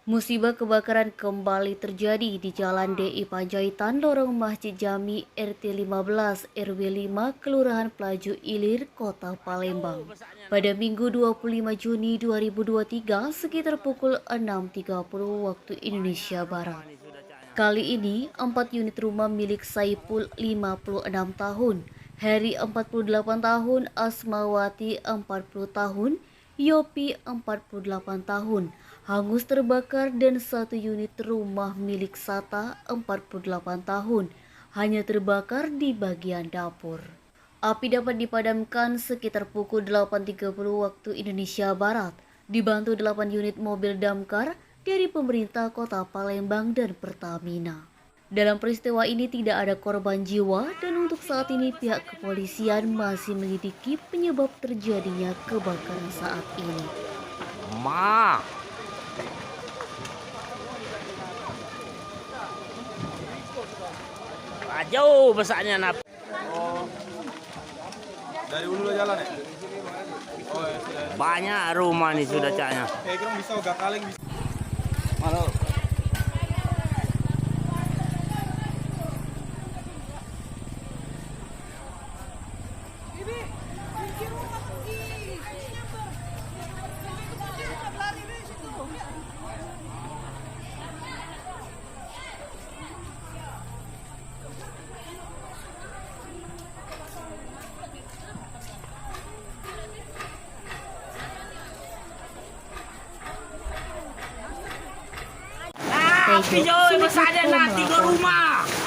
Musibah kebakaran kembali terjadi di Jalan DI Panjaitan, lorong Masjid Jami RT 15 RW 5 Kelurahan Pelaju Ilir, Kota Palembang. Pada Minggu 25 Juni 2023 sekitar pukul 6.30 waktu Indonesia Barat. Kali ini 4 unit rumah milik Saipul 56 tahun, Heri 48 tahun, Asmawati 40 tahun, Yopi 48 tahun hangus terbakar dan 1 unit rumah milik Sata 48 tahun hanya terbakar di bagian dapur. Api dapat dipadamkan sekitar pukul 8.30 waktu Indonesia Barat, dibantu 8 unit mobil damkar dari pemerintah Kota Palembang dan Pertamina. Dalam peristiwa ini tidak ada korban jiwa dan untuk saat ini pihak kepolisian masih menyelidiki penyebab terjadinya kebakaran saat ini. Ma. Jauh besarnya nap. Oh. Dari Ulu jalan ya? Oh ya sudah. Banyak rumah nih sudah caknya. Kayak kira bisa gak kaleng bisa. Halo. Api jauh besarnya nanti ke rumah.